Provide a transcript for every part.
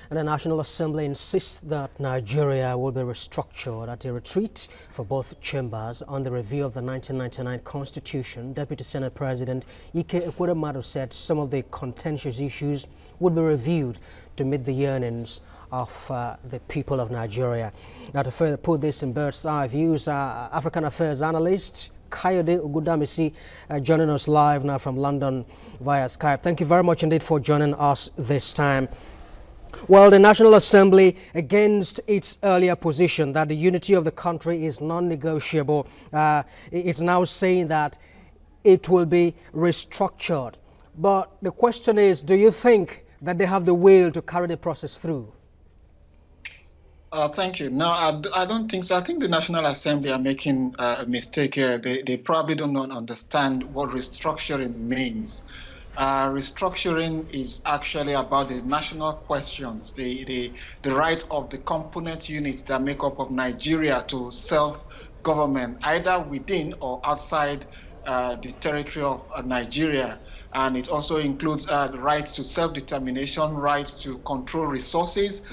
And the National Assembly insists that Nigeria will be restructured at a retreat for both chambers on the review of the 1999 Constitution. Deputy Senate President Kayode Ogundamisi said some of the contentious issues would be reviewed to meet the yearnings of the people of Nigeria. Now, to further put this in bird's eye views, African affairs analyst Kayode Ogundamisi joining us live now from London via Skype. Thank you very much indeed for joining us this time. Well, the National Assembly, against its earlier position that the unity of the country is non-negotiable, it's now saying that it will be restructured. But the question is, do you think that they have the will to carry the process through? Thank you. No, I don't think so. I think the National Assembly are making a mistake here. They probably do not understand what restructuring means. Restructuring is actually about the national questions, the right of the component units that make up of Nigeria to self-government, either within or outside the territory of Nigeria. And it also includes the right to self-determination, right to control resources,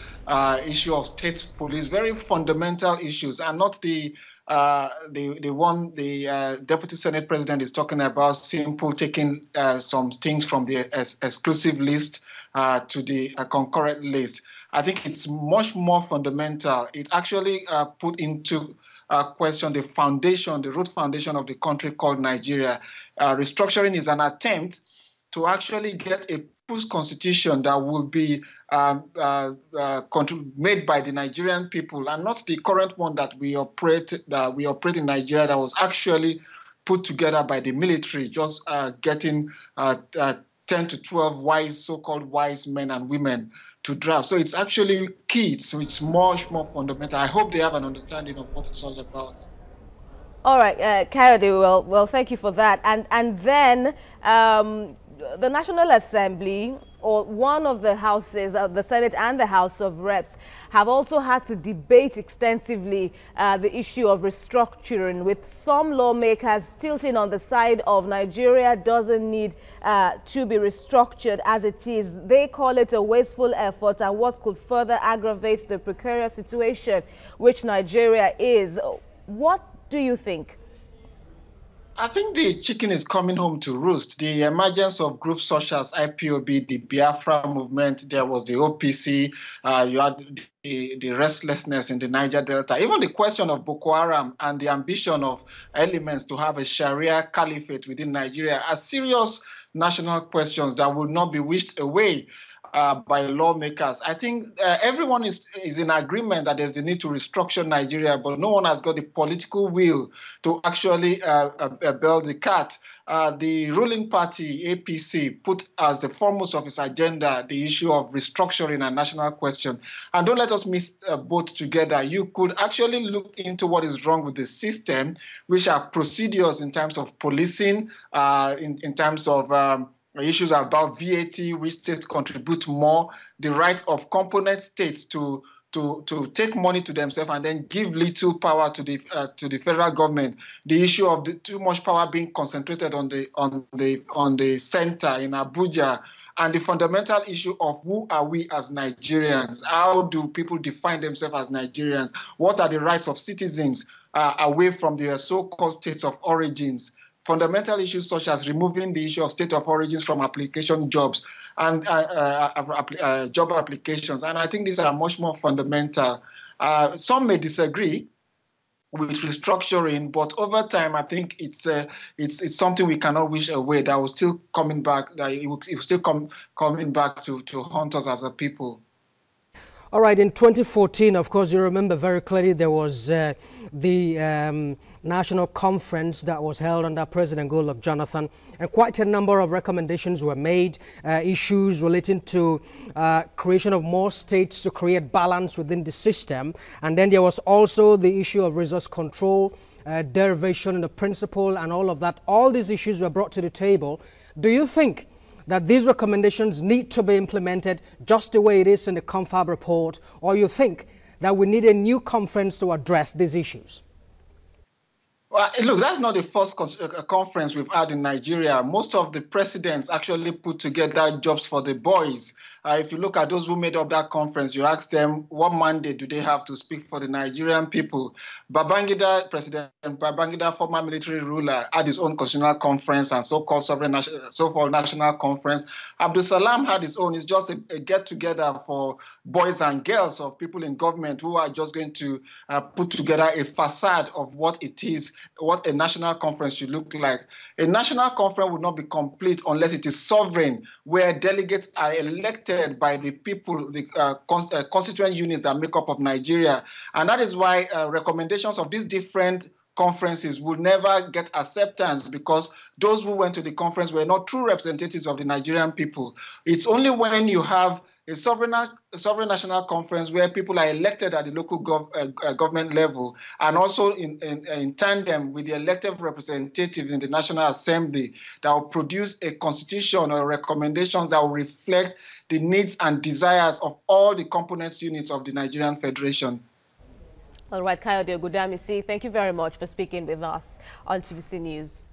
issue of state police, very fundamental issues, and not the one the Deputy Senate President is talking about, simple taking some things from the exclusive list to the concurrent list. I think it's much more fundamental. It actually put into question the foundation, the root foundation of the country called Nigeria. Restructuring is an attempt to actually get a constitution that will be made by the Nigerian people, and not the current one that we operate in Nigeria, that was actually put together by the military, just getting 10 to 12 so-called wise men and women to draft. So it's actually key. So it's much more fundamental. I hope they have an understanding of what it's all about. All right, Kayode, well, thank you for that. And then the National Assembly, or one of the houses, the Senate and the House of Reps, have also had to debate extensively the issue of restructuring, with some lawmakers tilting on the side of Nigeria doesn't need to be restructured as it is. They call it a wasteful effort and what could further aggravate the precarious situation which Nigeria is. What do you think? I think the chicken is coming home to roost. The emergence of groups such as IPOB, the Biafra movement, there was the OPC, you had the restlessness in the Niger Delta, even the question of Boko Haram and the ambition of elements to have a Sharia caliphate within Nigeria are serious national questions that would not be wished away by lawmakers. I think everyone is in agreement that there's the need to restructure Nigeria, but no one has got the political will to actually build the cat. The ruling party, APC, put as the foremost of its agenda the issue of restructuring a national question. And don't let us miss both together. You could actually look into what is wrong with the system, which are procedures in terms of policing, in terms of issues about VAT, which states contribute more, the rights of component states to take money to themselves and then give little power to the federal government. The issue of too much power being concentrated on the center in Abuja, and the fundamental issue of who are we as Nigerians? How do people define themselves as Nigerians? What are the rights of citizens away from their so-called states of origins? Fundamental issues such as removing the issue of state of origins from application jobs and job applications. And I think these are much more fundamental. Some may disagree with restructuring, but over time, I think it's something we cannot wish away. That will still coming back. That it will still coming back to haunt us as a people. All right, in 2014, of course, you remember very clearly there was the national conference that was held under President Goodluck Jonathan, and quite a number of recommendations were made, issues relating to creation of more states to create balance within the system. And then there was also the issue of resource control, derivation in the principle and all of that. All these issues were brought to the table. Do you think that these recommendations need to be implemented just the way it is in the Confab report, or you think that we need a new conference to address these issues? Well, look, that's not the first conference we've had in Nigeria. Most of the presidents actually put together jobs for the boys if you look at those who made up that conference, you ask them what mandate do they have to speak for the Nigerian people. President Babangida, former military ruler, had his own constitutional conference and so-called national conference. Abdul Salam had his own. It's just a get-together for boys and girls of people in government who are just going to put together a facade of what it is, what a national conference should look like. A national conference would not be complete unless it is sovereign, where delegates are elected by the people, the constituent units that make up of Nigeria. And that is why recommendations of these different conferences would never get acceptance, because those who went to the conference were not true representatives of the Nigerian people. It's only when you have a sovereign national conference where people are elected at the local government level, and also in tandem with the elected representatives in the National Assembly, that will produce a constitution or recommendations that will reflect the needs and desires of all the components units of the Nigerian Federation. All right, Kayode Ogundamisi, thank you very much for speaking with us on TVC News.